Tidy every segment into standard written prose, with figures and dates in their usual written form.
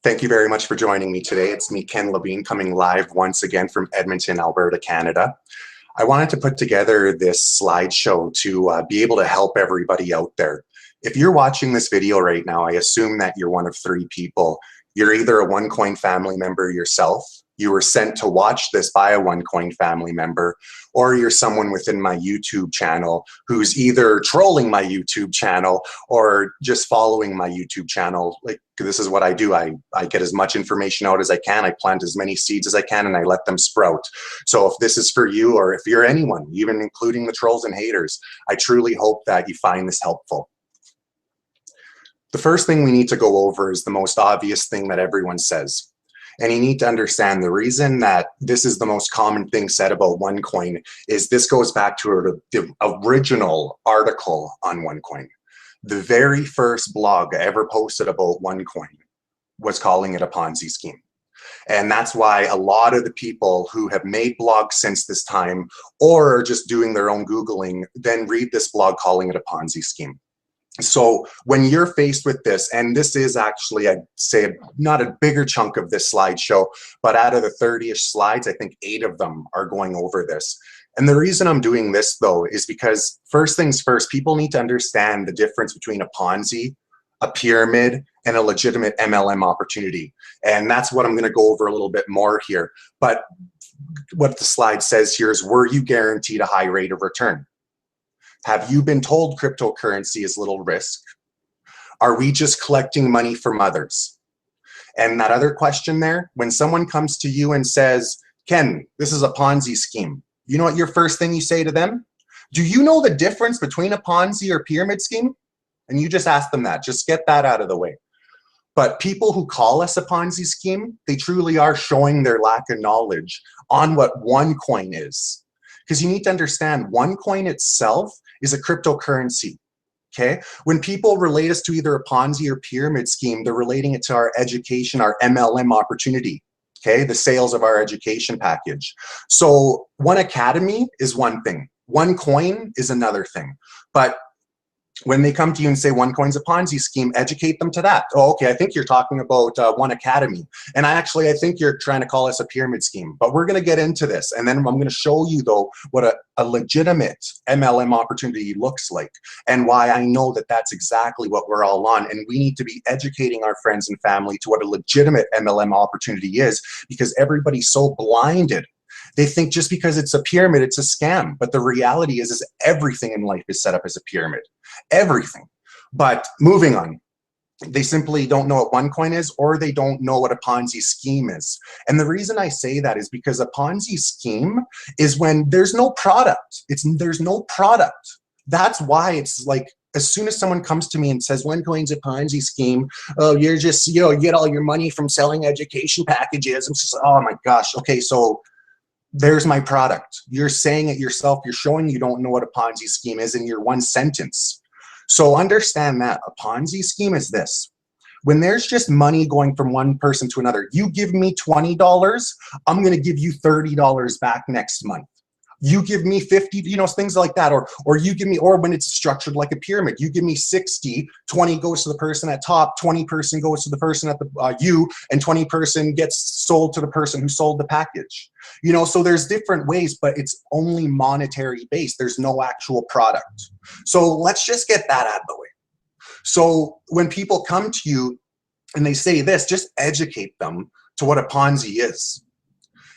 Thank you very much for joining me today. It's me, Ken Levine, coming live once again from Edmonton, Alberta, Canada. I wanted to put together this slideshow to be able to help everybody out there. If you're watching this video right now, I assume that you're one of three people. You're either a OneCoin family member yourself, you were sent to watch this by a OneCoin family member, or you're someone within my YouTube channel who's either trolling my YouTube channel or just following my YouTube channel. Like, this is what I do. I get as much information out as I can. I plant as many seeds as I can and I let them sprout. So if this is for you, or if you're anyone, even including the trolls and haters, I truly hope that you find this helpful. The first thing we need to go over is the most obvious thing that everyone says. And you need to understand the reason that this is the most common thing said about OneCoin is this goes back to the original article on OneCoin. The very first blog I ever posted about OneCoin was calling it a Ponzi scheme. And that's why a lot of the people who have made blogs since this time or are just doing their own Googling then read this blog calling it a Ponzi scheme. So when you're faced with this, and this is actually, I'd say, not a bigger chunk of this slideshow, but out of the 30-ish slides, I think 8 of them are going over this. And the reason I'm doing this, though, is because first things first, people need to understand the difference between a Ponzi, a pyramid, and a legitimate MLM opportunity. And that's what I'm going to go over a little bit more here. But what the slide says here is, were you guaranteed a high rate of return? Have you been told cryptocurrency is little risk? Are we just collecting money from others? And that other question there, when someone comes to you and says, Ken, this is a Ponzi scheme, you know what your first thing you say to them? Do you know the difference between a Ponzi or pyramid scheme? And you just ask them that, just get that out of the way. But people who call us a Ponzi scheme, they truly are showing their lack of knowledge on what OneCoin is. Because you need to understand, OneCoin itself is a cryptocurrency, okay? When people relate us to either a Ponzi or pyramid scheme, they're relating it to our education, our MLM opportunity, okay? The sales of our education package. So One Academy is one thing. OneCoin is another thing. But when they come to you and say OneCoin's a Ponzi scheme, educate them to that. Oh, okay, I think you're talking about One Academy. And I think you're trying to call us a pyramid scheme. But we're going to get into this. And then I'm going to show you, though, what a legitimate MLM opportunity looks like and why I know that that's exactly what we're all on. And we need to be educating our friends and family to what a legitimate MLM opportunity is, because everybody's so blinded. They think just because it's a pyramid, it's a scam. But the reality is everything in life is set up as a pyramid. Everything. But moving on, they simply don't know what OneCoin is, or they don't know what a Ponzi scheme is. And the reason I say that is because a Ponzi scheme is when there's no product. There's no product. That's why it's like, as soon as someone comes to me and says OneCoin's a Ponzi scheme, oh, you're just, you get all your money from selling education packages. I'm just, oh my gosh. Okay, so there's my product. You're saying it yourself. You're showing you don't know what a Ponzi scheme is in your one sentence. So understand that a Ponzi scheme is this. When there's just money going from one person to another, you give me $20, I'm going to give you $30 back next month. You give me 50, things like that. Or you give me, or when it's structured like a pyramid, you give me 60, 20 goes to the person at top, 20% goes to the person at the you, and 20% gets sold to the person who sold the package. So there's different ways, but it's only monetary based. There's no actual product. So let's just get that out of the way. So when people come to you and they say this, just educate them to what a Ponzi is.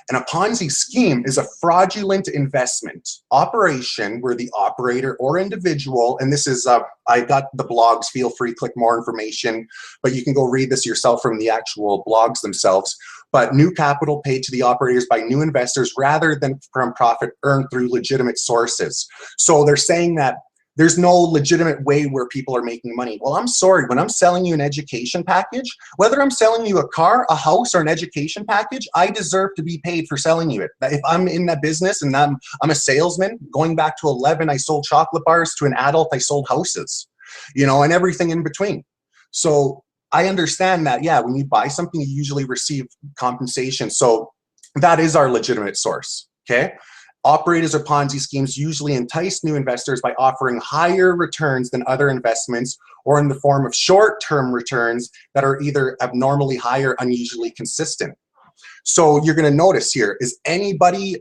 And a Ponzi scheme is a fraudulent investment operation where the operator or individual, and this is, I got the blogs, feel free, click more information, but you can go read this yourself from the actual blogs themselves. But new capital paid to the operators by new investors rather than from profit earned through legitimate sources. So they're saying that there's no legitimate way where people are making money. Well, I'm sorry, when I'm selling you an education package, whether I'm selling you a car, a house, or an education package, I deserve to be paid for selling you it. If I'm in that business and I'm a salesman, going back to 11, I sold chocolate bars. To an adult, I sold houses, and everything in between. So I understand that, yeah, when you buy something, you usually receive compensation. So that is our legitimate source, okay? Operators of Ponzi schemes usually entice new investors by offering higher returns than other investments, or in the form of short-term returns that are either abnormally high or unusually consistent. So you're going to notice here, is anybody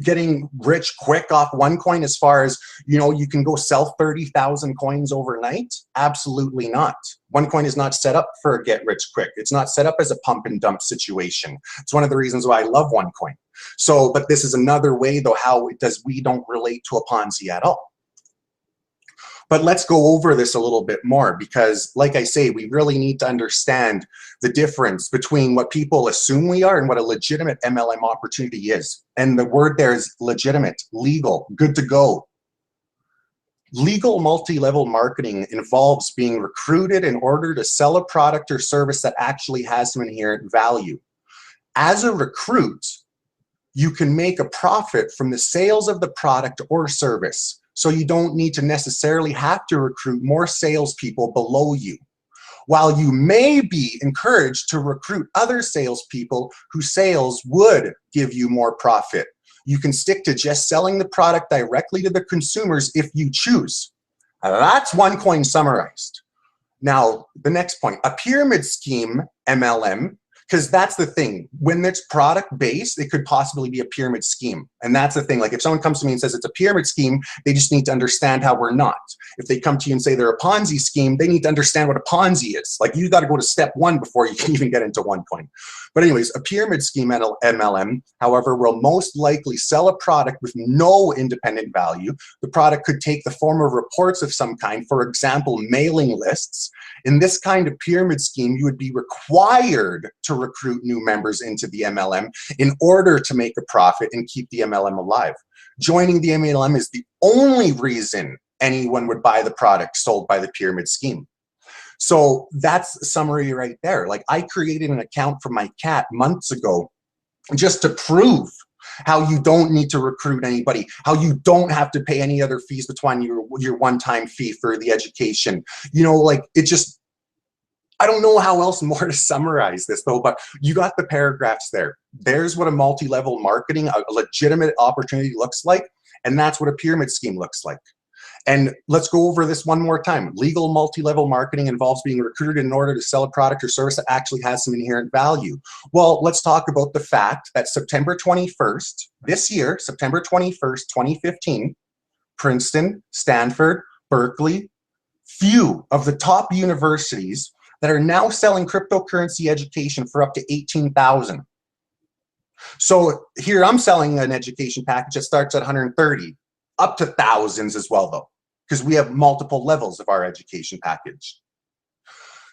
getting rich quick off OneCoin as far as, you can go sell 30,000 coins overnight? Absolutely not. OneCoin is not set up for a get rich quick. It's not set up as a pump and dump situation. It's one of the reasons why I love OneCoin. So, but this is another way though how we don't relate to a Ponzi at all. But let's go over this a little bit more, because like I say, we really need to understand the difference between what people assume we are and what a legitimate MLM opportunity is. And the word there is legitimate, legal, good to go. Legal multi-level marketing involves being recruited in order to sell a product or service that actually has some inherent value. As a recruit, you can make a profit from the sales of the product or service. So you don't need to necessarily have to recruit more salespeople below you. While you may be encouraged to recruit other salespeople whose sales would give you more profit, you can stick to just selling the product directly to the consumers if you choose. That's OneCoin summarized. Now, the next point, a pyramid scheme MLM, because that's the thing. When it's product-based, it could possibly be a pyramid scheme. And that's the thing. Like if someone comes to me and says it's a pyramid scheme, they just need to understand how we're not. If they come to you and say they're a Ponzi scheme, they need to understand what a Ponzi is. Like you got to go to step one before you can even get into OneCoin. But anyways, a pyramid scheme MLM, however, will most likely sell a product with no independent value. The product could take the form of reports of some kind, for example, mailing lists. In this kind of pyramid scheme, you would be required to recruit new members into the MLM in order to make a profit and keep the MLM alive. Joining the MLM is the only reason anyone would buy the product sold by the pyramid scheme. So that's a summary right there. Like I created an account for my cat months ago just to prove how you don't need to recruit anybody, how you don't have to pay any other fees between your one-time fee for the education. Like it just, I don't know how else more to summarize this though, but you got the paragraphs there. There's what a multi-level marketing, a legitimate opportunity looks like, and that's what a pyramid scheme looks like. And let's go over this one more time. Legal multi-level marketing involves being recruited in order to sell a product or service that actually has some inherent value. Well, let's talk about the fact that September 21st, this year, September 21st, 2015, Princeton, Stanford, Berkeley, few of the top universities that are now selling cryptocurrency education for up to $18,000. So here I'm selling an education package that starts at $130, up to thousands as well though, because we have multiple levels of our education package.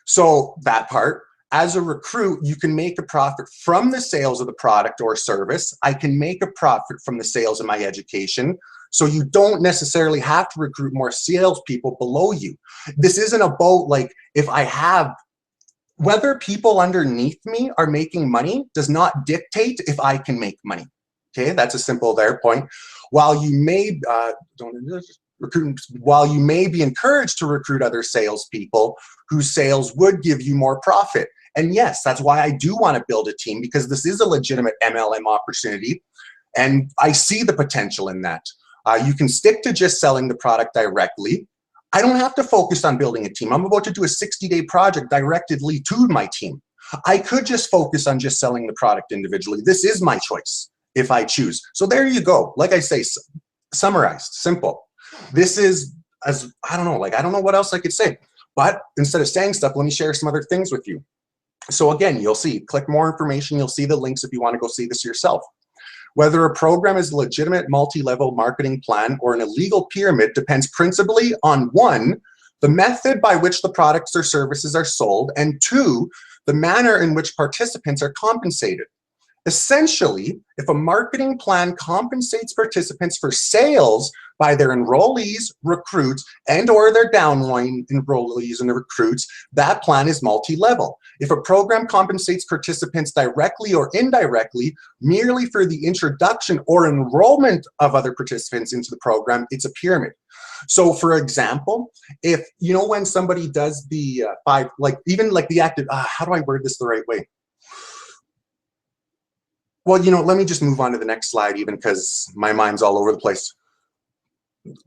So that part, as a recruit, you can make a profit from the sales of the product or service. I can make a profit from the sales of my education. So you don't necessarily have to recruit more salespeople below you. This isn't about like, if I have, whether people underneath me are making money does not dictate if I can make money. Okay, that's a simple point. While you may be encouraged to recruit other salespeople whose sales would give you more profit. And yes, that's why I do want to build a team, because this is a legitimate MLM opportunity and I see the potential in that. You can stick to just selling the product directly. I don't have to focus on building a team. I'm about to do a 60-day project directly to my team. I could just focus on just selling the product individually. This is my choice if I choose. So there you go. Like I say, summarized, simple. This is, as I don't know what else I could say. But instead of saying stuff, let me share some other things with you. So again, you'll see, click more information. You'll see the links if you want to go see this yourself. Whether a program is a legitimate multi-level marketing plan or an illegal pyramid depends principally on 1, the method by which the products or services are sold, and 2, the manner in which participants are compensated. Essentially, if a marketing plan compensates participants for sales by their enrollees, recruits, and or their downline enrollees and recruits, that plan is multi-level. If a program compensates participants directly or indirectly merely for the introduction or enrollment of other participants into the program, it's a pyramid. So for example, if, when somebody does the even like the active, how do I word this the right way? Well, let me just move on to the next slide even because my mind's all over the place.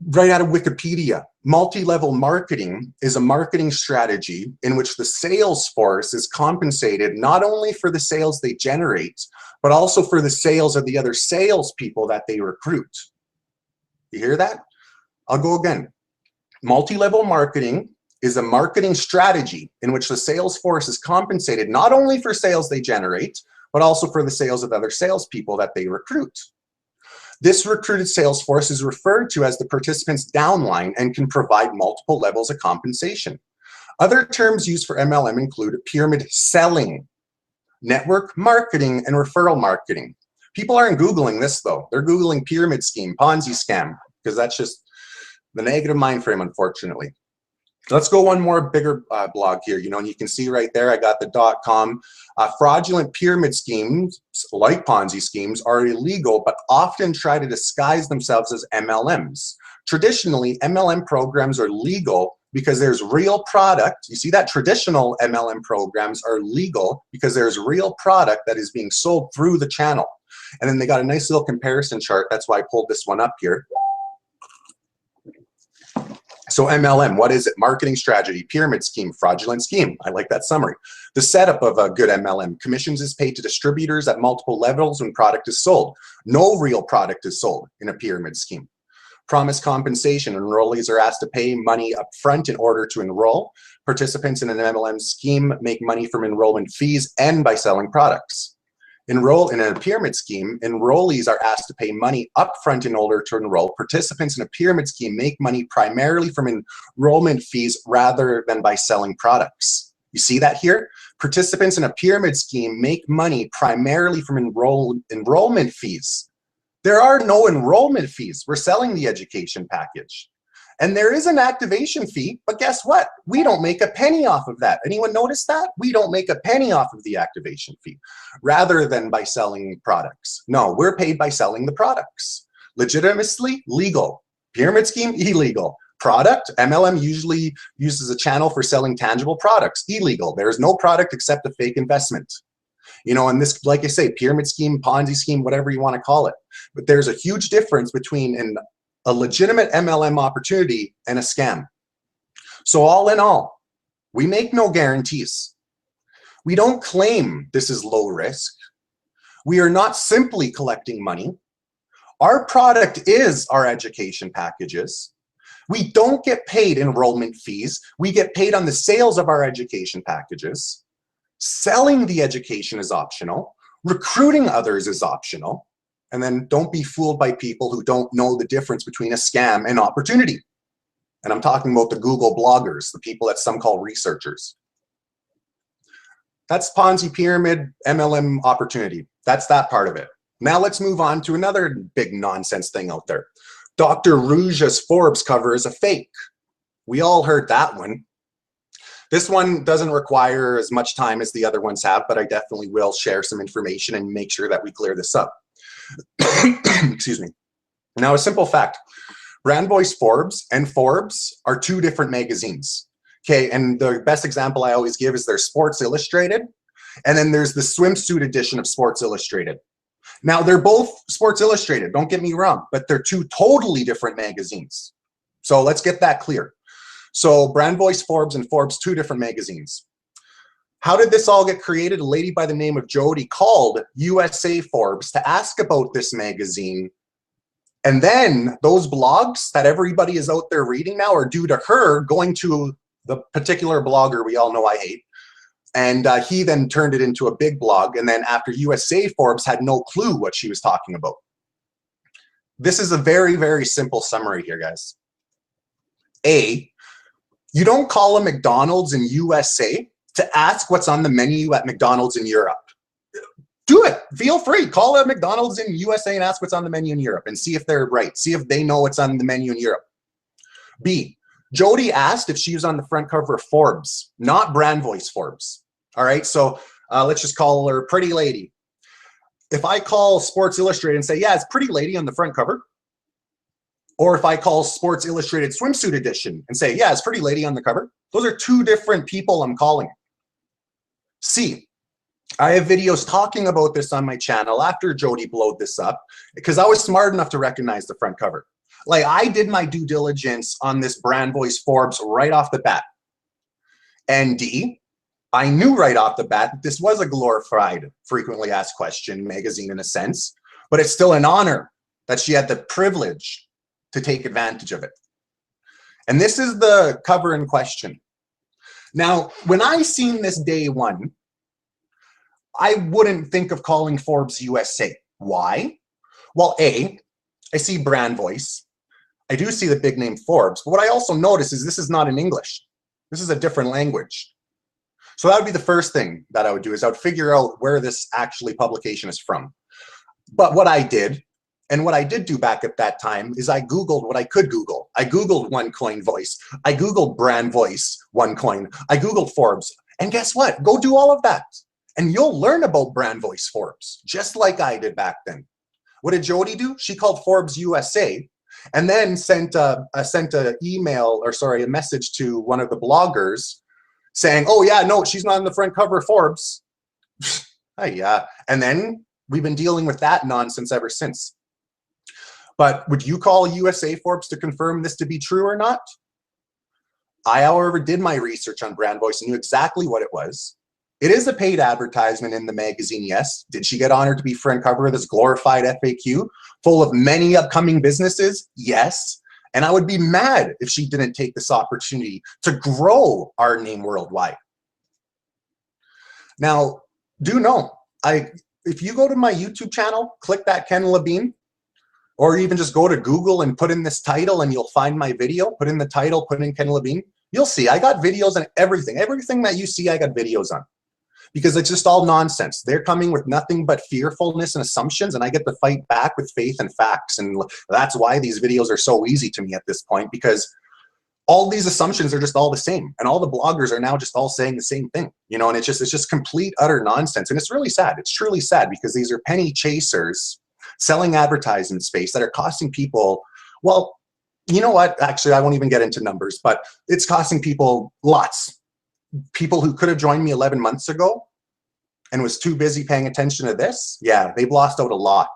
Right out of Wikipedia, multi-level marketing is a marketing strategy in which the sales force is compensated not only for the sales they generate, but also for the sales of the other salespeople that they recruit. You hear that? I'll go again. Multi-level marketing is a marketing strategy in which the sales force is compensated not only for sales they generate, but also for the sales of other salespeople that they recruit. This recruited sales force is referred to as the participant's downline and can provide multiple levels of compensation. Other terms used for MLM include pyramid selling, network marketing, and referral marketing. People aren't Googling this though. They're Googling pyramid scheme, Ponzi scam, because that's just the negative mind frame, unfortunately. Let's go one more bigger blog here. And you can see right there, I got the .com. Fraudulent pyramid schemes, like Ponzi schemes, are illegal, but often try to disguise themselves as MLMs. Traditionally, MLM programs are legal because there's real product. You see that traditional MLM programs are legal because there's real product that is being sold through the channel. And then they got a nice little comparison chart. That's why I pulled this one up here. So MLM, what is it? Marketing strategy, pyramid scheme, fraudulent scheme. I like that summary. The setup of a good MLM. Commissions is paid to distributors at multiple levels when product is sold. No real product is sold in a pyramid scheme. Promise compensation. Enrollees are asked to pay money up front in order to enroll. Participants in an MLM scheme make money from enrollment fees and by selling products. Enroll in a pyramid scheme, enrollees are asked to pay money upfront in order to enroll. Participants in a pyramid scheme make money primarily from enrollment fees rather than by selling products. You see that here? Participants in a pyramid scheme make money primarily from enrollment fees. There are no enrollment fees. We're selling the education package. And there is an activation fee, but guess what? We don't make a penny off of that. Anyone notice that? We don't make a penny off of the activation fee, rather than by selling products. No, we're paid by selling the products. Legitimately legal. Pyramid scheme, illegal. Product, MLM usually uses a channel for selling tangible products, illegal. There is no product except a fake investment. And this, like I say, pyramid scheme, Ponzi scheme, whatever you want to call it. But there's a huge difference between a legitimate MLM opportunity and a scam. So all in all, we make no guarantees. We don't claim this is low risk. We are not simply collecting money. Our product is our education packages. We don't get paid enrollment fees. We get paid on the sales of our education packages. Selling the education is optional. Recruiting others is optional. And then don't be fooled by people who don't know the difference between a scam and opportunity. And I'm talking about the Google bloggers, the people that some call researchers. That's Ponzi pyramid, MLM opportunity. That's that part of it. Now let's move on to another big nonsense thing out there. Dr. Rouge's Forbes cover is a fake. We all heard that one. This one doesn't require as much time as the other ones have, but I definitely will share some information and make sure that we clear this up. Excuse me. Now, a simple fact. Brand Voice Forbes and Forbes are two different magazines. Okay, and the best example I always give is there's Sports Illustrated, and then there's the swimsuit edition of Sports Illustrated. Now, they're both Sports Illustrated, don't get me wrong, but they're two totally different magazines. So let's get that clear. So Brand Voice Forbes and Forbes, two different magazines. How did this all get created? A lady by the name of Jody called USA Forbes to ask about this magazine. And then those blogs that everybody is out there reading now are due to her going to the particular blogger we all know I hate. And he then turned it into a big blog. And then after USA Forbes had no clue what she was talking about. This is a very, very simple summary here, guys. A, you don't call a McDonald's in USA to ask what's on the menu at McDonald's in Europe. Do it. Feel free. Call a McDonald's in USA and ask what's on the menu in Europe and see if they're right. See if they know what's on the menu in Europe. B, Jody asked if she was on the front cover of Forbes, not Brand Voice Forbes. All right, so let's just call her Pretty Lady. If I call Sports Illustrated and say, yeah, it's Pretty Lady on the front cover, or if I call Sports Illustrated Swimsuit Edition and say, yeah, it's Pretty Lady on the cover, those are two different people I'm calling. C, I have videos talking about this on my channel after Jody blowed this up because I was smart enough to recognize the front cover. Like, I did my due diligence on this Brand Voice Forbes right off the bat. And D, I knew right off the bat that this was a glorified frequently asked question magazine in a sense, but it's still an honor that she had the privilege to take advantage of it. And this is the cover in question. Now, when I seen this day one, I wouldn't think of calling Forbes USA. Why? Well, A, I see Brand Voice. I do see the big name Forbes, but what I also notice is this is not in English. This is a different language. So that would be the first thing that I would do, is I would figure out where this actually publication is from. But what I did, and what I did do back at that time, is I Googled what I could Google. I Googled OneCoin Voice. I Googled Brand Voice OneCoin. I Googled Forbes. And guess what? Go do all of that. And you'll learn about Brand Voice Forbes, just like I did back then. What did Jody do? She called Forbes USA and then sent a message to one of the bloggers saying, oh yeah, no, she's not on the front cover of Forbes. Yeah. And then we've been dealing with that nonsense ever since. But would you call USA Forbes to confirm this to be true or not? I, however, did my research on Brand Voice and knew exactly what it was. It is a paid advertisement in the magazine, yes. Did she get honored to be front cover of this glorified FAQ full of many upcoming businesses? Yes. And I would be mad if she didn't take this opportunity to grow our name worldwide. Now, do know, if you go to my YouTube channel, click that Ken Labine, or even just go to Google and put in this title and you'll find my video. Put in the title, put in Ken Labine. You'll see I got videos on everything. Everything that you see, I got videos on. Because it's just all nonsense. They're coming with nothing but fearfulness and assumptions, and I get to fight back with faith and facts. And that's why these videos are so easy to me at this point, because all these assumptions are just all the same. And all the bloggers are now just all saying the same thing. You know, and it's just complete, utter nonsense. And it's really sad. It's truly sad, because these are penny chasers selling advertisement space that are costing people, well, you know what? Actually, I won't even get into numbers, but it's costing people lots. People who could have joined me 11 months ago and was too busy paying attention to this, yeah, they've lost out a lot.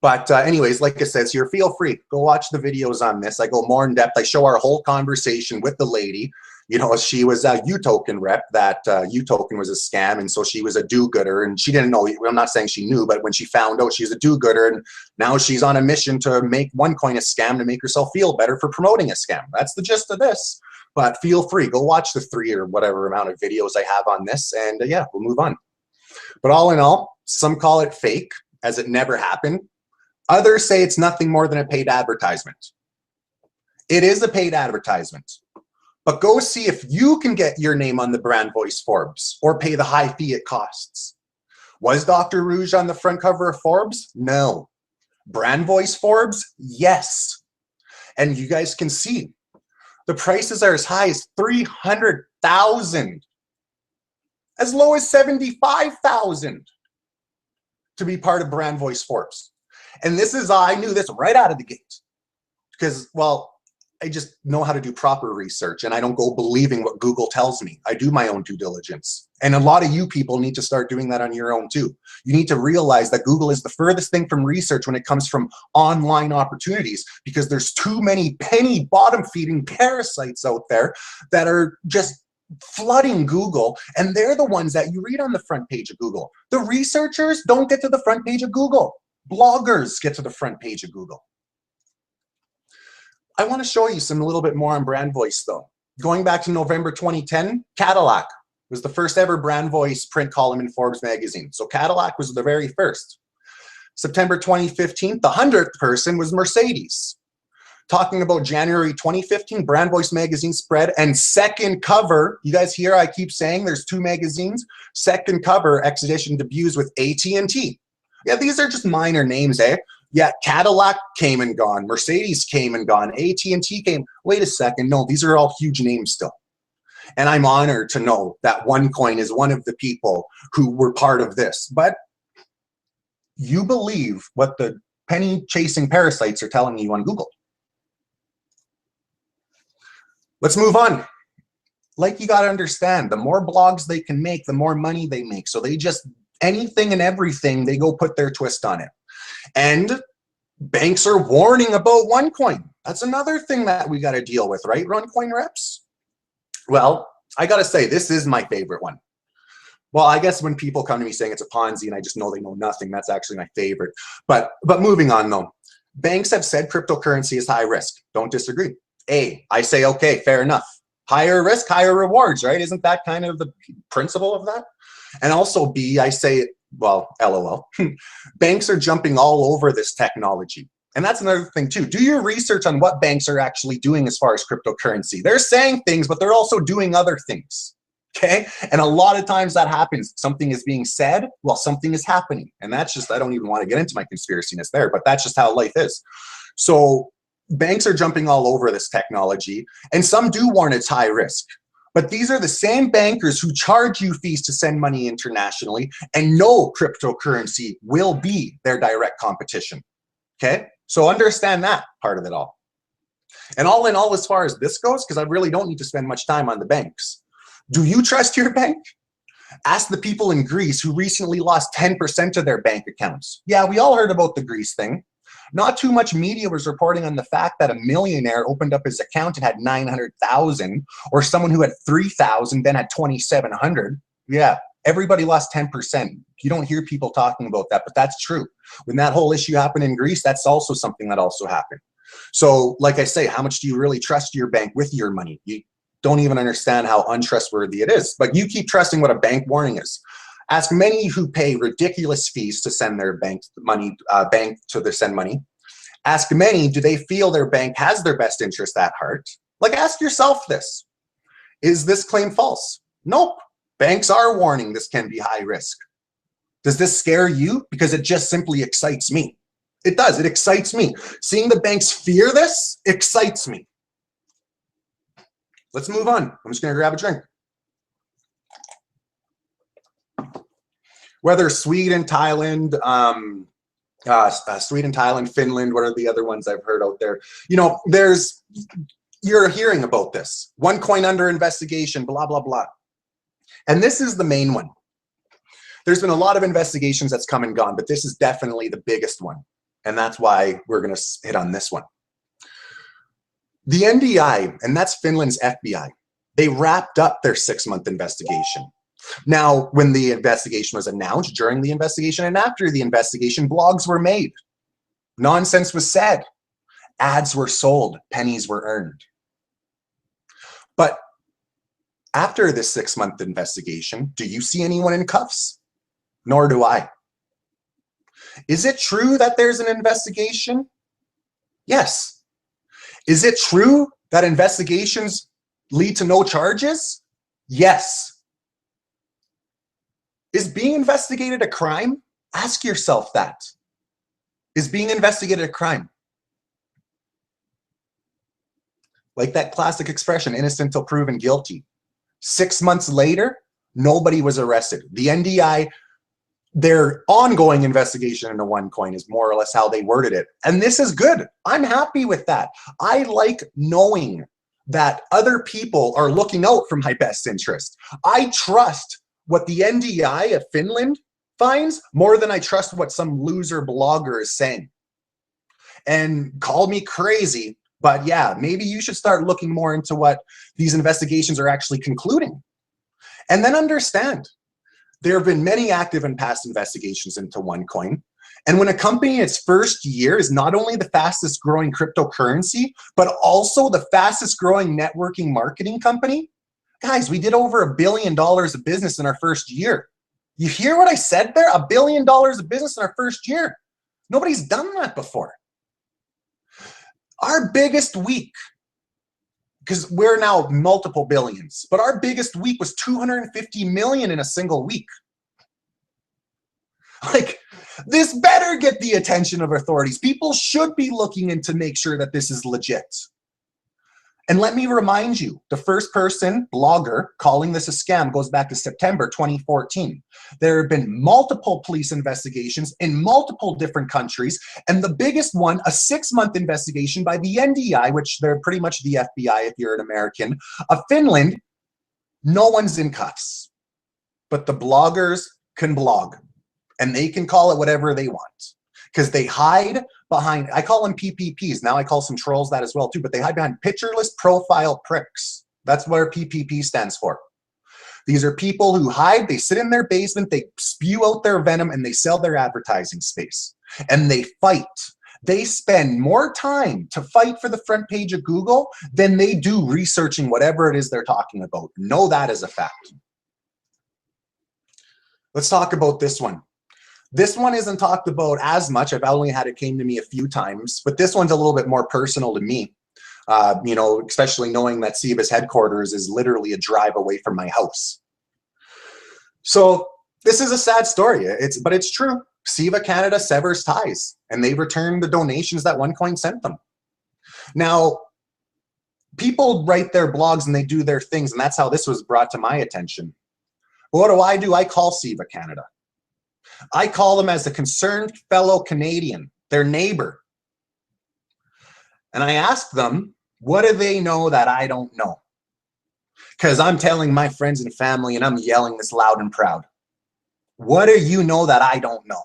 But anyways, like I said here, feel free. Go watch the videos on this. I go more in depth. I show our whole conversation with the lady. You know, she was a UToken rep. That UToken was a scam, and so she was a do-gooder, and she didn't know. I'm not saying she knew, but when she found out, she's a do-gooder, and now she's on a mission to make OneCoin a scam to make herself feel better for promoting a scam. That's the gist of this. But feel free, go watch the 3 or whatever amount of videos I have on this, and yeah, we'll move on. But all in all, some call it fake, as it never happened. Others say it's nothing more than a paid advertisement. It is a paid advertisement. But go see if you can get your name on the Brand Voice Forbes or pay the high fee it costs. Was Dr. Rouge on the front cover of Forbes? No. Brand Voice Forbes? Yes. And you guys can see the prices are as high as $300,000, as low as $75,000 to be part of Brand Voice Forbes. And this is, I knew this right out of the gate because, well, I just know how to do proper research, and I don't go believing what Google tells me. I do my own due diligence. And a lot of you people need to start doing that on your own too. You need to realize that Google is the furthest thing from research when it comes from online opportunities, because there's too many penny bottom feeding parasites out there that are just flooding Google, and they're the ones that you read on the front page of Google. The researchers don't get to the front page of Google. Bloggers get to the front page of Google. I want to show you a little bit more on Brand Voice though. Going back to November 2010, Cadillac was the first ever Brand Voice print column in Forbes magazine. So Cadillac was the very first. September 2015, the 100th person was Mercedes. Talking about January 2015, Brand Voice magazine spread and second cover. You guys hear I keep saying there's 2 magazines. Second cover expedition debuts with AT&T. Yeah, these are just minor names, eh? Yeah, Cadillac came and gone. Mercedes came and gone. AT&T came. Wait a second. No, these are all huge names still. And I'm honored to know that OneCoin is one of the people who were part of this. But you believe what the penny chasing parasites are telling you on Google. Let's move on. Like, you got to understand, the more blogs they can make, the more money they make. So they just, anything and everything, they go put their twist on it. And banks are warning about OneCoin. That's another thing that we got to deal with, right, OneCoin reps? Well, I got to say, this is my favorite one. Well, I guess when people come to me saying it's a Ponzi and I just know they know nothing, that's actually my favorite. But moving on though, banks have said cryptocurrency is high risk. Don't disagree. A, I say, okay, fair enough. Higher risk, higher rewards, right? Isn't that kind of the principle of that? And also B, I say, well, LOL. Banks are jumping all over this technology. And that's another thing too. Do your research on what banks are actually doing as far as cryptocurrency. They're saying things, but they're also doing other things. Okay? And a lot of times that happens. Something is being said while something is happening. And that's just, I don't even want to get into my conspiraciness there, but that's just how life is. So banks are jumping all over this technology, and some do warn it's high risk. But these are the same bankers who charge you fees to send money internationally and know cryptocurrency will be their direct competition. Okay? So understand that part of it all. And all in all, as far as this goes, because I really don't need to spend much time on the banks. Do you trust your bank? Ask the people in Greece who recently lost 10% of their bank accounts. Yeah, we all heard about the Greece thing. Not too much media was reporting on the fact that a millionaire opened up his account and had 900,000, or someone who had 3,000 then had 2,700. Yeah, everybody lost 10%. You don't hear people talking about that, but that's true. When that whole issue happened in Greece, that's also something that also happened. So like I say, how much do you really trust your bank with your money? You don't even understand how untrustworthy it is, but you keep trusting what a bank warning is. Ask many who pay ridiculous fees to send their bank money, send money. Ask many, do they feel their bank has their best interest at heart? Like, ask yourself this. Is this claim false? Nope. Banks are warning this can be high risk. Does this scare you? Because it just simply excites me. It does. It excites me. Seeing the banks fear this excites me. Let's move on. I'm just going to grab a drink. Whether Sweden, Thailand, Finland, what are the other ones I've heard out there? You know, you're hearing about this. OneCoin under investigation, blah, blah, blah. And this is the main one. There's been a lot of investigations that's come and gone, but this is definitely the biggest one. And that's why we're going to hit on this one. The NDI, and that's Finland's FBI, they wrapped up their 6-month investigation. Now, when the investigation was announced, during the investigation and after the investigation, blogs were made. Nonsense was said. Ads were sold. Pennies were earned. But after this 6-month investigation, do you see anyone in cuffs? Nor do I. Is it true that there's an investigation? Yes. Is it true that investigations lead to no charges? Yes. Is being investigated a crime? Ask yourself that. Is being investigated a crime? Like that classic expression, innocent until proven guilty. 6 months later, nobody was arrested. The NDI, their ongoing investigation into OneCoin is more or less how they worded it. And this is good. I'm happy with that. I like knowing that other people are looking out for my best interest. I trust what the NDI of Finland finds more than I trust what some loser blogger is saying. And call me crazy, but yeah, maybe you should start looking more into what these investigations are actually concluding. And then understand, there have been many active and past investigations into OneCoin. And when a company in its first year is not only the fastest growing cryptocurrency, but also the fastest growing networking marketing company, guys, we did over $1 billion of business in our first year. You hear what I said there? $1 billion of business in our first year. Nobody's done that before. Our biggest week, because we're now multiple billions, but our biggest week was 250 million in a single week. Like, this better get the attention of authorities. People should be looking into make sure that this is legit. And let me remind you, the first person blogger calling this a scam goes back to September 2014. There have been multiple police investigations in multiple different countries, and the biggest one, a 6-month investigation by the NDI, which they're pretty much the FBI if you're an American, of Finland, No one's in cuffs, but the bloggers can blog and they can call it whatever they want because they hide behind, I call them PPPs. Now I call some trolls that as well too, but they hide behind pictureless profile pricks. That's what PPP stands for. These are people who hide, they sit in their basement, they spew out their venom, and they sell their advertising space. And they fight. They spend more time to fight for the front page of Google than they do researching whatever it is they're talking about. Know that as a fact. Let's talk about this one. This one isn't talked about as much. I've only had it came to me a few times, but this one's a little bit more personal to me. You know, especially knowing that SIVA's headquarters is literally a drive away from my house. So this is a sad story, but it's true. SIVA Canada severs ties and they return the donations that OneCoin sent them. Now, people write their blogs and they do their things, and that's how this was brought to my attention. But what do? I call SIVA Canada. I call them as a concerned fellow Canadian, their neighbor. And I ask them, what do they know that I don't know? Because I'm telling my friends and family and I'm yelling this loud and proud. What do you know that I don't know?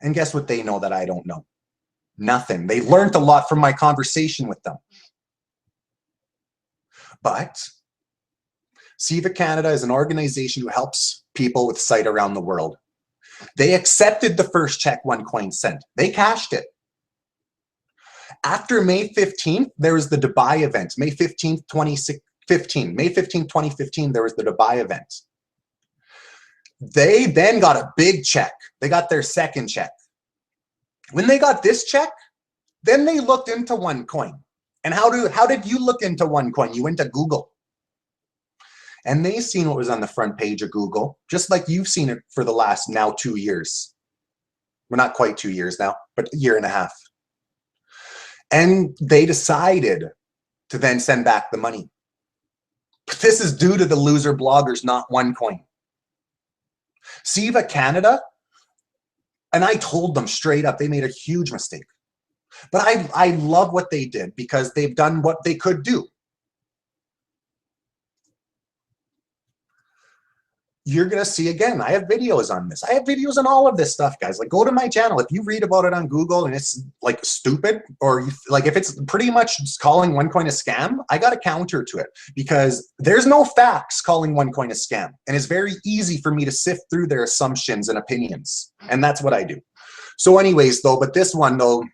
And guess what they know that I don't know? Nothing. They learned a lot from my conversation with them. But SIVA Canada is an organization who helps people with sight around the world. They accepted the first check OneCoin sent. They cashed it. After May 15th, there was the Dubai event. May 15th, 2015. May 15th, 2015, there was the Dubai event. They then got a big check. They got their second check. When they got this check, then they looked into OneCoin. And how did you look into OneCoin? You went to Google. And they seen what was on the front page of Google, just like you've seen it for the last now 2 years. Well, not quite 2 years now, but a year and a half. And they decided to then send back the money. But this is due to the loser bloggers, not OneCoin. SIVA Canada, and I told them straight up, they made a huge mistake. But I love what they did because they've done what they could do. You're going to see, again, I have videos on this. I have videos on all of this stuff, guys. Like, go to my channel. If you read about it on Google and it's like stupid, or like if it's pretty much calling OneCoin a scam, I got a counter to it because there's no facts calling OneCoin a scam. And it's very easy for me to sift through their assumptions and opinions. And that's what I do. So anyways, though, but this one, though,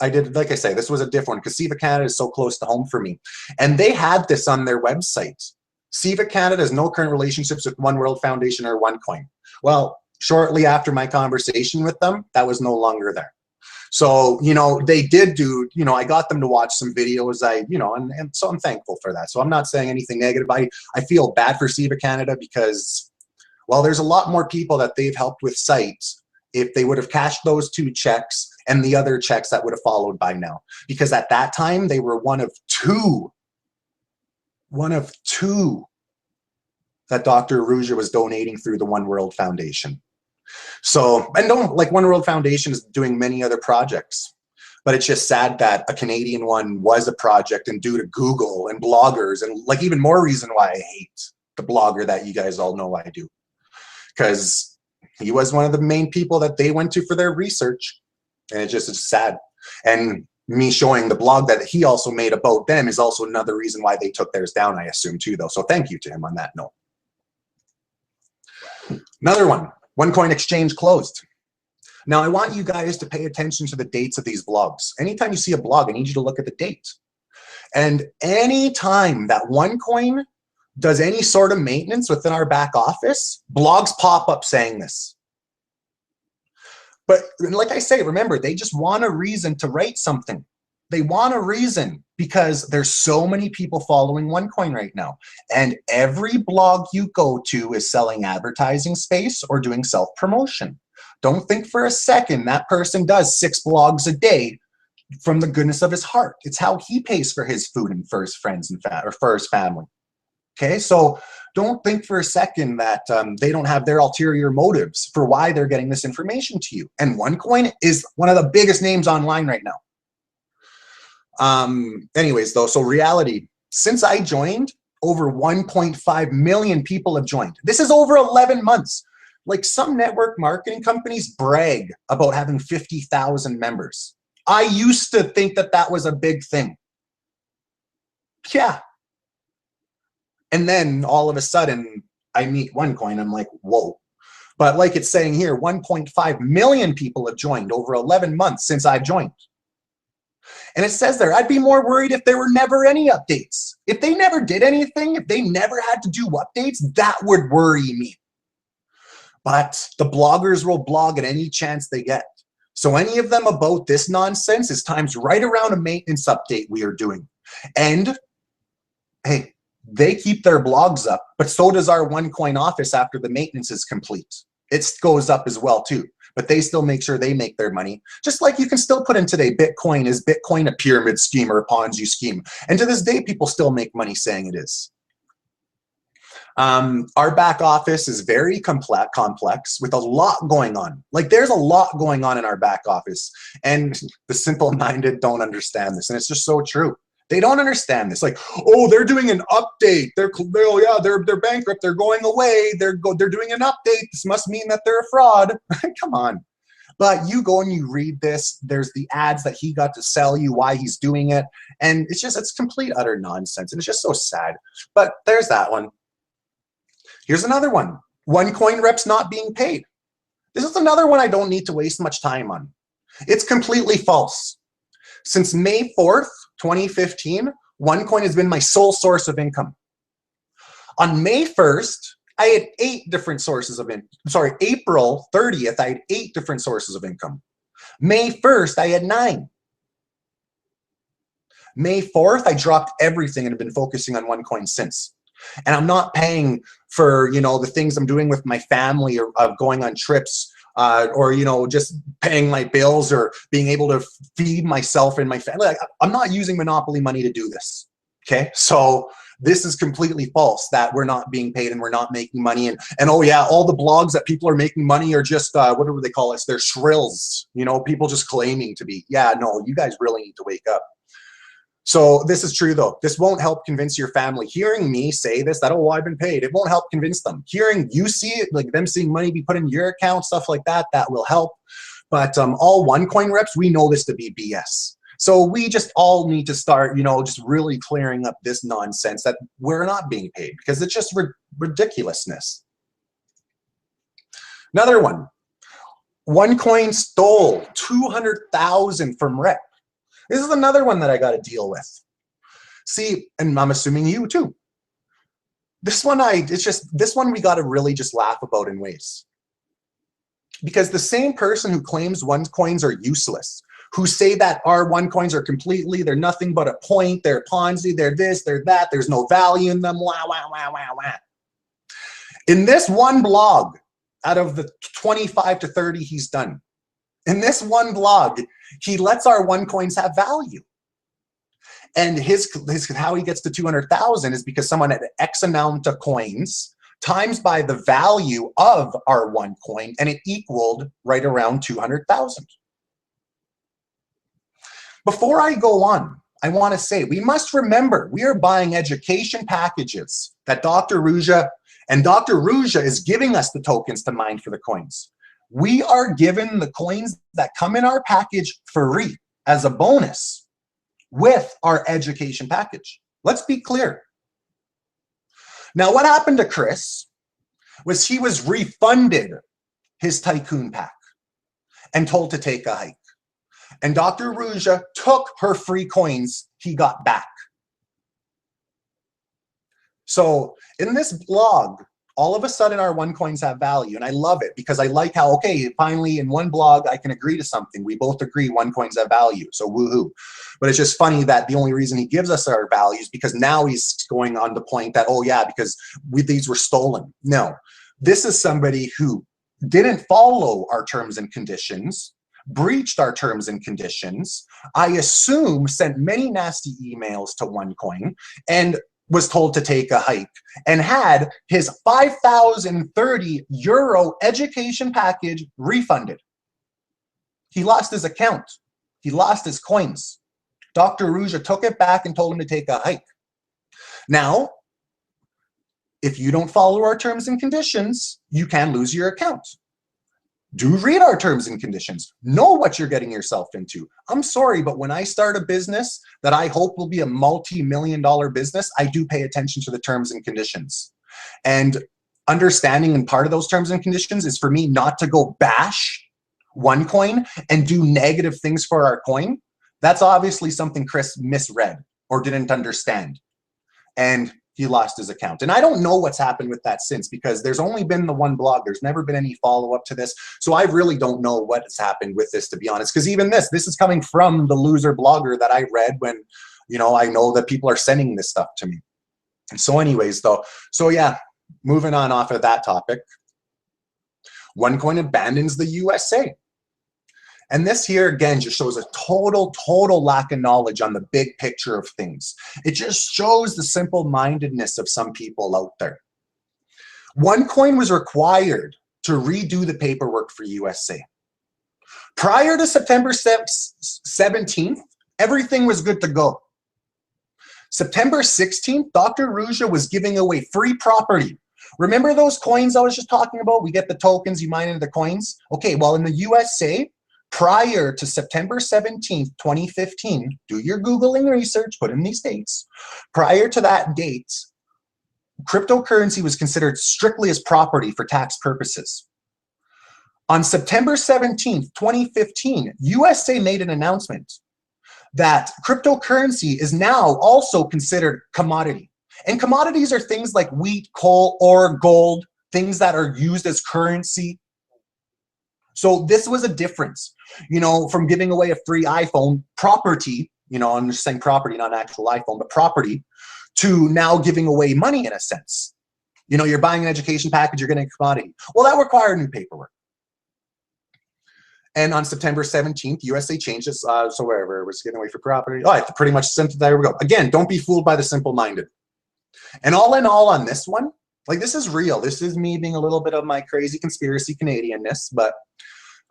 I did, like I say, this was a different one because SIVA Canada is so close to home for me. And they had this on their website. SIVA Canada has no current relationships with One World Foundation or OneCoin. Well, shortly after my conversation with them, that was no longer there. So, you know, they did do, you know, I got them to watch some videos, and so I'm thankful for that. So I'm not saying anything negative. I feel bad for SIVA Canada because, well, there's a lot more people that they've helped with sites if they would have cashed those 2 checks and the other checks that would have followed by now. Because at that time, they were one of two that Dr. Arujah was donating through the One World Foundation. So, and don't, like, One World Foundation is doing many other projects, but it's just sad that a Canadian one was a project, and due to Google and bloggers, and like even more reason why I hate the blogger that you guys all know I do, because he was one of the main people that they went to for their research, and it's sad. And me showing the blog that he also made about them is also another reason why they took theirs down, I assume, too, though. So thank you to him on that note. Another one, OneCoin exchange closed. Now, I want you guys to pay attention to the dates of these blogs. Anytime you see a blog, I need you to look at the date. And anytime that OneCoin does any sort of maintenance within our back office, blogs pop up saying this. But like I say, remember, they just want a reason to write something. They want a reason because there's so many people following OneCoin right now. And every blog you go to is selling advertising space or doing self-promotion. Don't think for a second that person does 6 blogs a day from the goodness of his heart. It's how he pays for his food and for his friends and or for his family. Okay, so don't think for a second that they don't have their ulterior motives for why they're getting this information to you. And OneCoin is one of the biggest names online right now. Anyways, though, so reality, since I joined, Over 1.5 million people have joined. This is over 11 months. Like, some network marketing companies brag about having 50,000 members. I used to think that that was a big thing. Yeah. And then all of a sudden I meet OneCoin. I'm like, whoa. But like it's saying here, 1.5 million people have joined over 11 months since I've joined. And it says there, I'd be more worried if there were never any updates. If they never did anything, if they never had to do updates, that would worry me. But the bloggers will blog at any chance they get. So any of them about this nonsense is times right around a maintenance update we are doing. And hey, they keep their blogs up, but so does our OneCoin office after the maintenance is complete. It goes up as well too, but they still make sure they make their money. Just like you can still put in today, Bitcoin, is Bitcoin a pyramid scheme or a Ponzi scheme? And to this day, people still make money saying it is. Our back office is very complex with a lot going on. Like, there's a lot going on in our back office, and the simple-minded don't understand this, and it's just so true. They don't understand this. Like, oh, they're doing an update. They're bankrupt. They're going away. They're doing an update. This must mean that they're a fraud. Come on. But you go and you read this. There's the ads that he got to sell you, why he's doing it, and it's complete utter nonsense, and it's just so sad. But there's that one. Here's another one. OneCoin reps not being paid. This is another one I don't need to waste much time on. It's completely false. Since May 4th, 2015, OneCoin has been my sole source of income. On May 1st, I had 8 different sources of income. Sorry, April 30th, I had 8 different sources of income. May 1st, I had 9. May 4th, I dropped everything and have been focusing on OneCoin since. And I'm not paying for, the things I'm doing with my family, or going on trips, or, just paying my bills, or being able to feed myself and my family. Like, I'm not using monopoly money to do this. Okay. So this is completely false that we're not being paid and we're not making money. And oh yeah, all the blogs that people are making money are just, whatever they call us, they're shrills, people just claiming to be. Yeah, no, you guys really need to wake up. So this is true though. This won't help convince your family. Hearing me say this, that, oh, I've been paid, it won't help convince them. Hearing you see it, like them seeing money be put in your account, stuff like that, that will help. But all OneCoin reps, we know this to be BS. So we just all need to start, just really clearing up this nonsense that we're not being paid, because it's just ridiculousness. Another one. OneCoin stole $200,000 from rep. This is another one that I got to deal with. See, and I'm assuming you too. This one we got to really just laugh about in ways. Because the same person who claims OneCoins are useless, who say that our OneCoins are they're nothing but a point, they're Ponzi, they're this, they're that, there's no value in them, wah, wah, wah, wah, wah. In this one blog, out of the 25 to 30 he's done, in this one blog, he lets our OneCoins have value. And his how he gets to 200,000 is because someone had X amount of coins times by the value of our OneCoin, and it equaled right around 200,000. Before I go on, I want to say we must remember we are buying education packages that Dr. Ruja is giving us the tokens to mine for the coins. We are given the coins that come in our package free as a bonus with our education package. Let's be clear. Now, what happened to Chris was he was refunded his Tycoon pack and told to take a hike. And Dr. Ruja took her free coins he got back. So in this blog, all of a sudden our OneCoins have value, and I love it because I like how, okay, finally in one blog I can agree to something. We both agree OneCoins have value, so woohoo. But it's just funny that the only reason he gives us our values because now he's going on the point that, oh yeah, because these were stolen. No, this is somebody who didn't follow our terms and conditions, breached our terms and conditions, I assume sent many nasty emails to OneCoin, and was told to take a hike, and had his 5,030 euro education package refunded. He lost his account. He lost his coins. Dr. Ruja took it back and told him to take a hike. Now, if you don't follow our terms and conditions, you can lose your account. Do read our terms and conditions. Know what you're getting yourself into. I'm sorry, but when I start a business that I hope will be a multi-million-dollar business, I do pay attention to the terms and conditions. And understanding and part of those terms and conditions is for me not to go bash OneCoin and do negative things for our coin. That's obviously something Chris misread or didn't understand. And he lost his account. And I don't know what's happened with that since, because there's only been the one blog. There's never been any follow-up to this. So I really don't know what has happened with this, to be honest, because even this is coming from the loser blogger that I read when, you know, I know that people are sending this stuff to me. So anyways, though, so yeah, moving on off of that topic, OneCoin abandons the USA. And this here, again, just shows a total lack of knowledge on the big picture of things. It just shows the simple-mindedness of some people out there. OneCoin was required to redo the paperwork for USA. Prior to September 17th, everything was good to go. September 16th, Dr. Ruja was giving away free property. Remember those coins I was just talking about? We get the tokens, you mine into the coins. Okay, well, in the USA, prior to September 17th, 2015, do your Googling research, put in these dates. Prior to that date, cryptocurrency was considered strictly as property for tax purposes. On September 17th, 2015, USA made an announcement that cryptocurrency is now also considered commodity. And commodities are things like wheat, coal, or gold, things that are used as currency. So this was a difference, you know, from giving away a free iPhone property, you know, I'm just saying property, not an actual iPhone, but property, to now giving away money in a sense. You know, you're buying an education package, you're getting a commodity. Well, that required new paperwork. And on September 17th, USA changed this, so wherever it was giving away for property. Oh, I pretty much sent it, there we go. Again, don't be fooled by the simple-minded. And all in all on this one, like this is real. This is me being a little bit of my crazy conspiracy Canadianness, but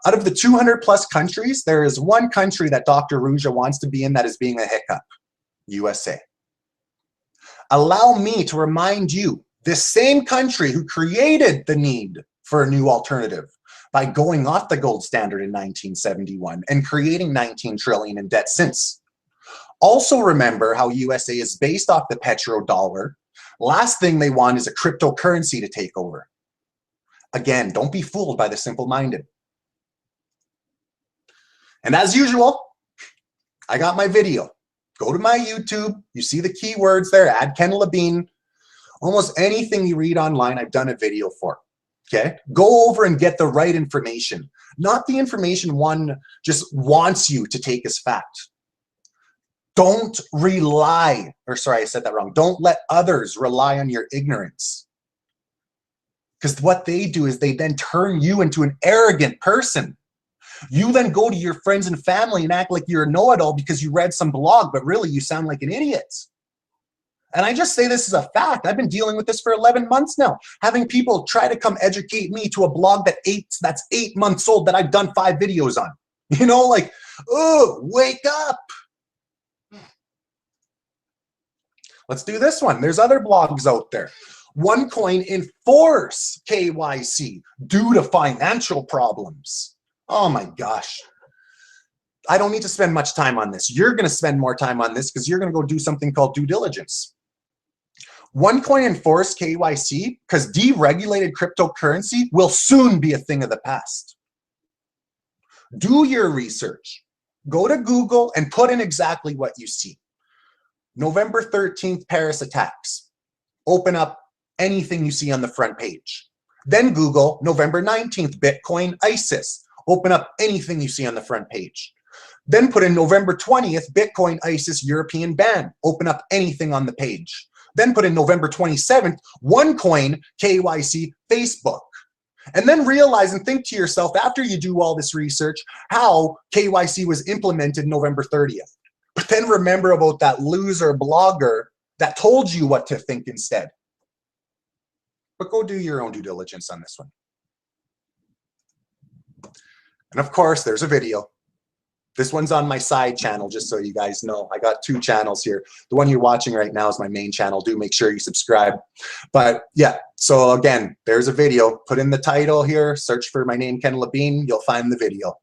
out of the 200 plus countries, there is one country that Dr. Ruja wants to be in that is being a hiccup, USA. Allow me to remind you, this same country who created the need for a new alternative by going off the gold standard in 1971 and creating 19 trillion in debt since. Also remember how USA is based off the petrodollar. Last thing they want is a cryptocurrency to take over. Again, don't be fooled by the simple-minded. And as usual, I got my video. Go to my YouTube. You see the keywords there. Add Ken Labine. Almost anything you read online, I've done a video for. Okay? Go over and get the right information. Not the information one just wants you to take as fact. Don't rely, or sorry, I said that wrong. Don't let others rely on your ignorance. Because what they do is they then turn you into an arrogant person. You then go to your friends and family and act like you're a know-it-all because you read some blog, but really you sound like an idiot. And I just say this as a fact. I've been dealing with this for 11 months now, having people try to come educate me to a blog that's 8 months old that I've done 5 videos on. You know, like, oh, wake up. Let's do this one. There's other blogs out there. OneCoin enforce KYC due to financial problems. Oh my gosh. I don't need to spend much time on this. You're going to spend more time on this because you're going to go do something called due diligence. OneCoin enforce KYC because deregulated cryptocurrency will soon be a thing of the past. Do your research. Go to Google and put in exactly what you see. November 13th, Paris attacks. Open up anything you see on the front page. Then Google November 19th, Bitcoin ISIS. Open up anything you see on the front page. Then put in November 20th, Bitcoin ISIS European ban. Open up anything on the page. Then put in November 27th, OneCoin KYC Facebook. And then realize and think to yourself, after you do all this research, how KYC was implemented November 30th. But then remember about that loser blogger that told you what to think instead. But go do your own due diligence on this one. And of course, there's a video. This one's on my side channel, just so you guys know. I got 2 channels here. The one you're watching right now is my main channel. Do make sure you subscribe. But yeah, so again, there's a video. Put in the title here, search for my name, Ken Labine. You'll find the video.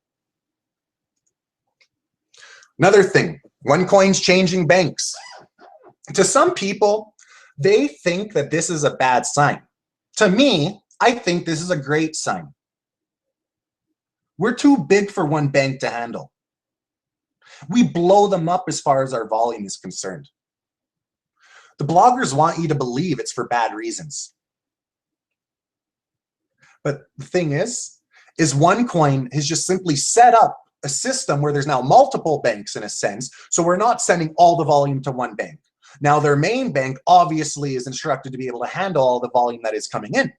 Another thing, OneCoin's changing banks. To some people, they think that this is a bad sign. To me, I think this is a great sign. We're too big for one bank to handle. We blow them up as far as our volume is concerned. The bloggers want you to believe it's for bad reasons. But the thing is OneCoin has just simply set up a system where there's now multiple banks in a sense, so we're not sending all the volume to one bank. Now their main bank obviously is instructed to be able to handle all the volume that is coming in.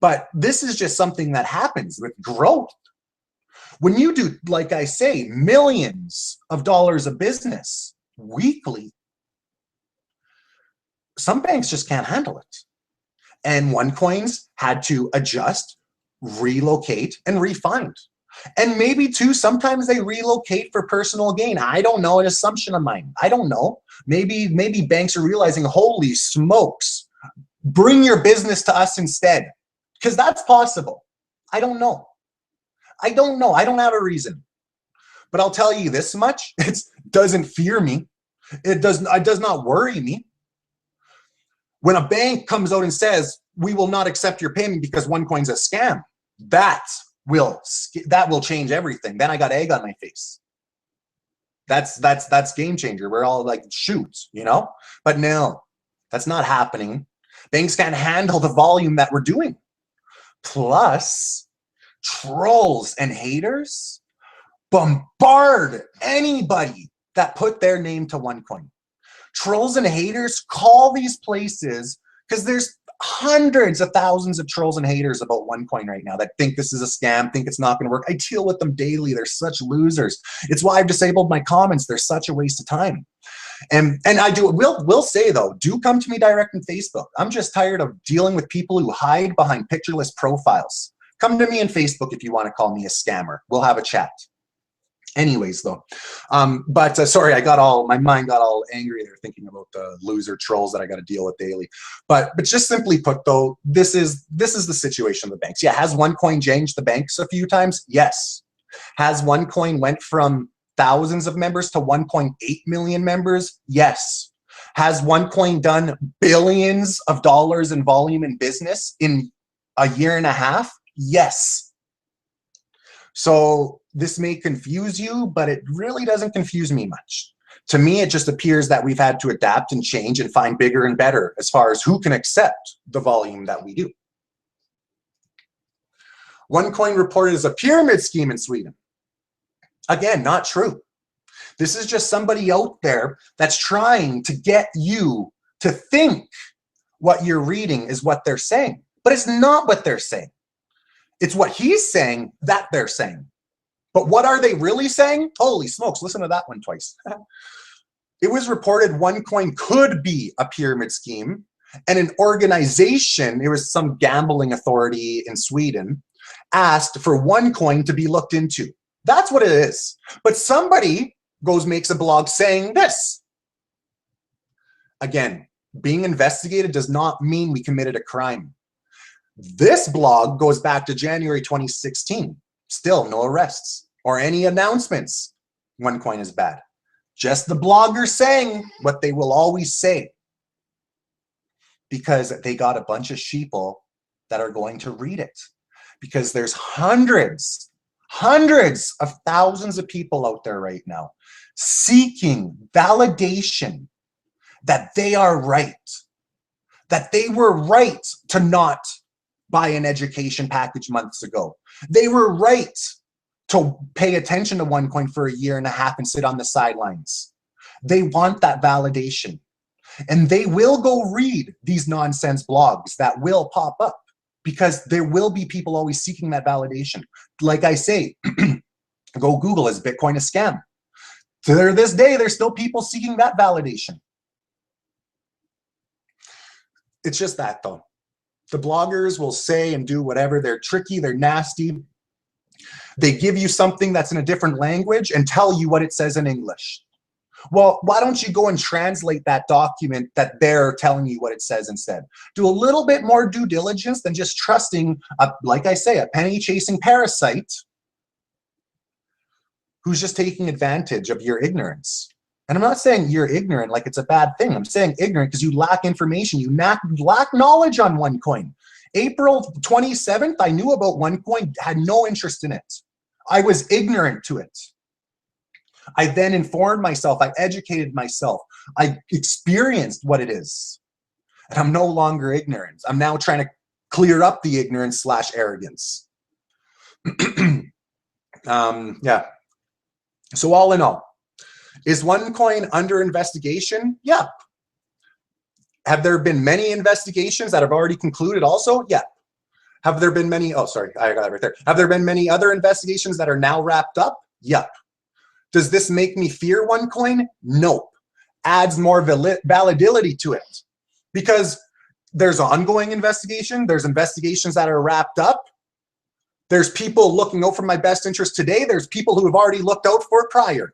But this is just something that happens with growth. When you do, like I say, millions of dollars of business weekly, some banks just can't handle it. And OneCoin's had to adjust, relocate, and refine. And maybe too, sometimes they relocate for personal gain. I don't know, an assumption of mine. I don't know. Maybe banks are realizing, holy smokes, bring your business to us instead. Because that's possible. I don't know. I don't have a reason. But I'll tell you this much, it doesn't fear me. It does not worry me. When a bank comes out and says, we will not accept your payment because OneCoin's a scam, that will change everything. Then I got egg on my face. That's game changer. We're all like, shoot, you know? But no, that's not happening. Banks can't handle the volume that we're doing. Plus, trolls and haters bombard anybody that put their name to OneCoin. Trolls and haters call these places, because there's hundreds of thousands of trolls and haters about OneCoin right now that think this is a scam, think it's not going to work. I deal with them daily. They're such losers. It's why I've disabled my comments. They're such a waste of time. And I will say though, do come to me direct on Facebook. I'm just tired of dealing with people who hide behind pictureless profiles. Come to me on Facebook if you want to call me a scammer. We'll have a chat. Anyways, though, sorry, my mind got all angry there thinking about the loser trolls that I got to deal with daily. But just simply put, though, this is the situation of the banks. Yeah, has OneCoin changed the banks a few times? Yes. Has OneCoin went from thousands of members to 1.8 million members? Yes. Has OneCoin done billions of dollars in volume in business in a year and a half? Yes. So this may confuse you, but it really doesn't confuse me much. To me, it just appears that we've had to adapt and change and find bigger and better as far as who can accept the volume that we do. OneCoin reported as a pyramid scheme in Sweden. Again, not true. This is just somebody out there that's trying to get you to think what you're reading is what they're saying. But it's not what they're saying. It's what he's saying that they're saying. But what are they really saying? Holy smokes, listen to that one twice. It was reported OneCoin could be a pyramid scheme, and an organization, it was some gambling authority in Sweden, asked for OneCoin to be looked into. That's what it is. But somebody makes a blog saying this. Again, being investigated does not mean we committed a crime. This blog goes back to January 2016. Still no arrests or any announcements. OneCoin is bad. Just the bloggers saying what they will always say, because they got a bunch of sheeple that are going to read it. Because there's hundreds of thousands of people out there right now seeking validation that they are right, that they were right to not buy an education package months ago. They were right to pay attention to OneCoin for a year and a half and sit on the sidelines. They want that validation. And they will go read these nonsense blogs that will pop up, because there will be people always seeking that validation. Like I say, go Google, is Bitcoin a scam? To this day, there's still people seeking that validation. It's just that though. The bloggers will say and do whatever. They're tricky, they're nasty. They give you something that's in a different language and tell you what it says in English. Well, why don't you go and translate that document that they're telling you what it says instead? Do a little bit more due diligence than just trusting, like I say, a penny-chasing parasite who's just taking advantage of your ignorance. And I'm not saying you're ignorant like it's a bad thing. I'm saying ignorant because you lack information. You lack knowledge on OneCoin. April 27th, I knew about OneCoin, had no interest in it. I was ignorant to it. I then informed myself, I educated myself, I experienced what it is. And I'm no longer ignorant. I'm now trying to clear up the ignorance / arrogance. Yeah. So all in all, is OneCoin under investigation? Yeah. Have there been many investigations that have already concluded also? Yeah. Have there been many, oh, sorry, I got it right there. Have there been many other investigations that are now wrapped up? Yep. Does this make me fear OneCoin? Nope. Adds more validity to it. Because there's ongoing investigation, there's investigations that are wrapped up, there's people looking out for my best interest today, there's people who have already looked out for it prior.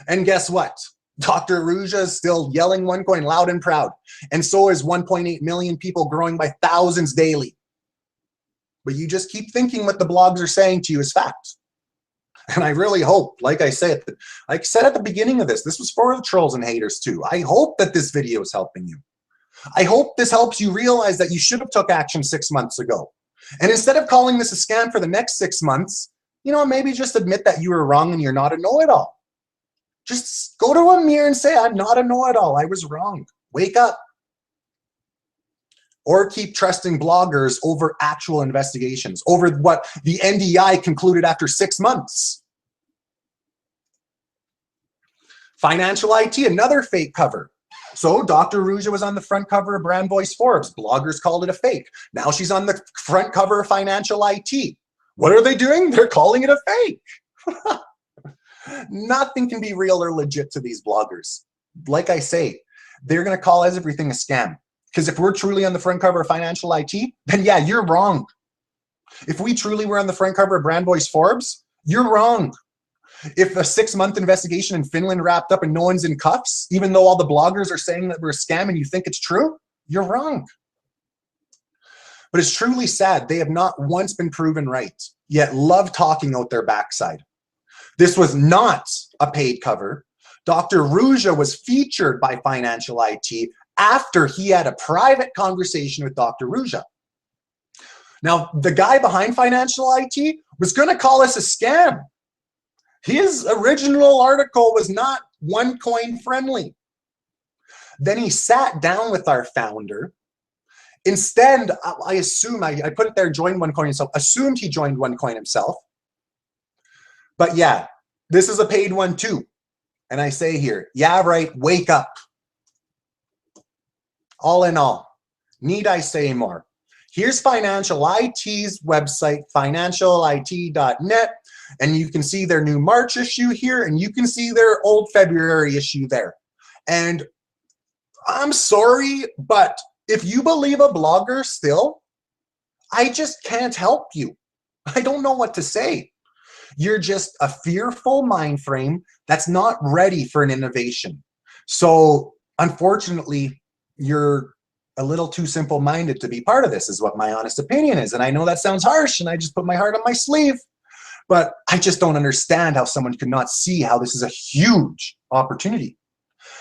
And guess what? Dr. Ruja is still yelling OneCoin loud and proud. And so is 1.8 million people growing by thousands daily. But you just keep thinking what the blogs are saying to you is fact. And I really hope, like I said at the beginning of this was for the trolls and haters too. I hope that this video is helping you. I hope this helps you realize that you should have took action 6 months ago. And instead of calling this a scam for the next 6 months, you know, maybe just admit that you were wrong and you're not a know-it-all. Just go to a mirror and say, I'm not a know-it-all. I was wrong. Wake up. Or keep trusting bloggers over actual investigations, over what the NDI concluded after 6 months. Financial IT, another fake cover. So Dr. Ruja was on the front cover of Brand Voice Forbes. Bloggers called it a fake. Now she's on the front cover of Financial IT. What are they doing? They're calling it a fake. Nothing can be real or legit to these bloggers. Like I say, they're going to call everything a scam. Because if we're truly on the front cover of Financial IT, then yeah, you're wrong. If we truly were on the front cover of Brand Voice Forbes, you're wrong. If a 6-month investigation in Finland wrapped up and no one's in cuffs, even though all the bloggers are saying that we're a scam and you think it's true, you're wrong. But it's truly sad. They have not once been proven right, yet love talking out their backside. This was not a paid cover. Dr. Ruja was featured by Financial IT after he had a private conversation with Dr. Ruja. Now, the guy behind Financial IT was going to call us a scam. His original article was not OneCoin friendly. Then he sat down with our founder. Instead, I assume, I put it there, joined OneCoin himself, assumed he joined OneCoin himself. But yeah, this is a paid one too. And I say here, yeah, right, wake up. All in all, need I say more? Here's Financial IT's website, financialit.net, and you can see their new March issue here, and you can see their old February issue there. And I'm sorry, but if you believe a blogger still, I just can't help you. I don't know what to say. You're just a fearful mind frame that's not ready for an innovation. So unfortunately, you're a little too simple-minded to be part of this, is what my honest opinion is. And I know that sounds harsh, and I just put my heart on my sleeve, but I just don't understand how someone could not see how this is a huge opportunity.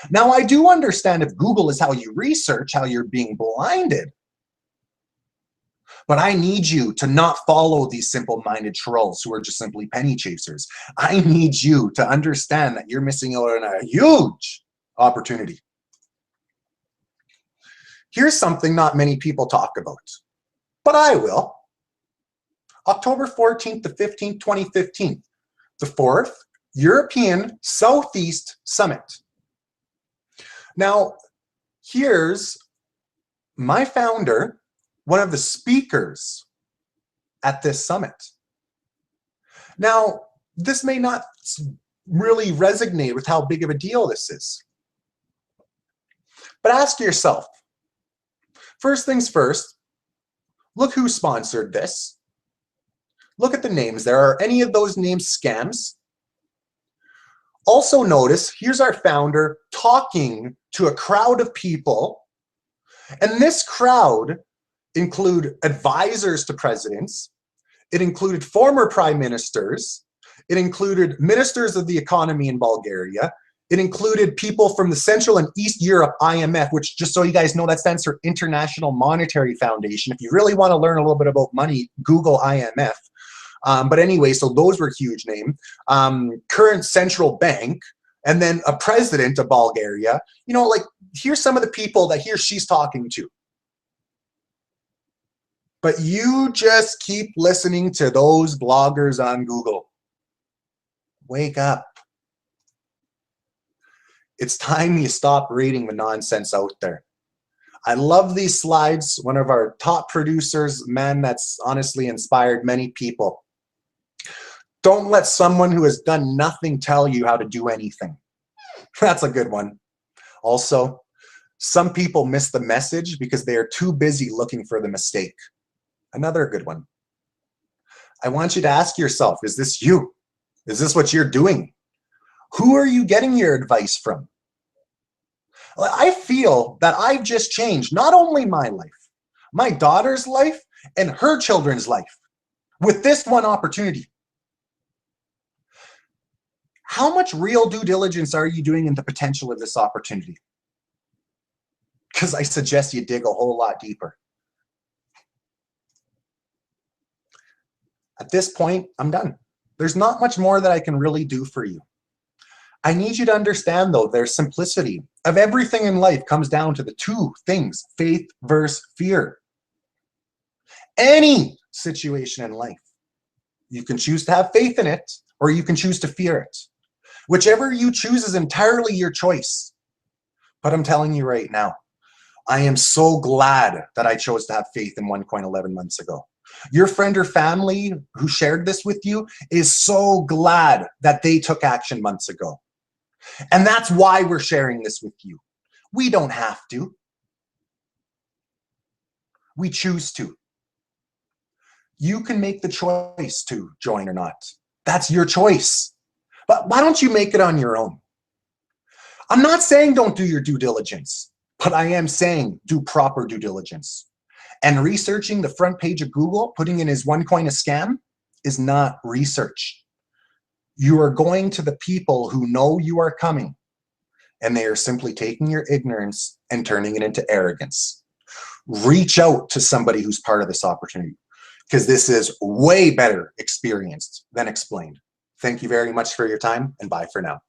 Now, I do understand if Google is how you research, how you're being blinded, but I need you to not follow these simple-minded trolls who are just simply penny chasers. I need you to understand that you're missing out on a huge opportunity. Here's something not many people talk about, but I will. October 14th to 15th, 2015, the 4th European Southeast Summit. Now, here's my founder, one of the speakers at this summit. Now, this may not really resonate with how big of a deal this is, but ask yourself, first things first, look who sponsored this. Look at the names there. Are any of those names scams? Also notice, here's our founder talking to a crowd of people, and this crowd include advisors to presidents, it included former prime ministers, it included ministers of the economy in Bulgaria, it included people from the Central and East Europe IMF, which, just so you guys know, that stands for International Monetary Foundation. If you really want to learn a little bit about money, Google IMF. But anyway, so those were huge name. Current central bank, and then a president of Bulgaria. You know, like, here's some of the people that he or she's talking to. But you just keep listening to those bloggers on Google. Wake up. It's time you stop reading the nonsense out there. I love these slides. One of our top producers, man, that's honestly inspired many people. Don't let someone who has done nothing tell you how to do anything. That's a good one. Also, some people miss the message because they are too busy looking for the mistake. Another good one. I want you to ask yourself, is this you? Is this what you're doing? Who are you getting your advice from? I feel that I've just changed not only my life, my daughter's life, and her children's life with this one opportunity. How much real due diligence are you doing in the potential of this opportunity? Because I suggest you dig a whole lot deeper. At this point, I'm done. There's not much more that I can really do for you. I need you to understand, though, their simplicity of everything in life comes down to the two things, faith versus fear. Any situation in life, you can choose to have faith in it, or you can choose to fear it. Whichever you choose is entirely your choice. But I'm telling you right now, I am so glad that I chose to have faith in OneCoin 11 months ago. Your friend or family who shared this with you is so glad that they took action months ago. And that's why we're sharing this with you. We don't have to. We choose to. You can make the choice to join or not. That's your choice. But why don't you make it on your own? I'm not saying don't do your due diligence, but I am saying do proper due diligence. And researching the front page of Google, putting in is OneCoin a scam, is not research. You are going to the people who know you are coming, and they are simply taking your ignorance and turning it into arrogance. Reach out to somebody who's part of this opportunity, because this is way better experienced than explained. Thank you very much for your time, and bye for now.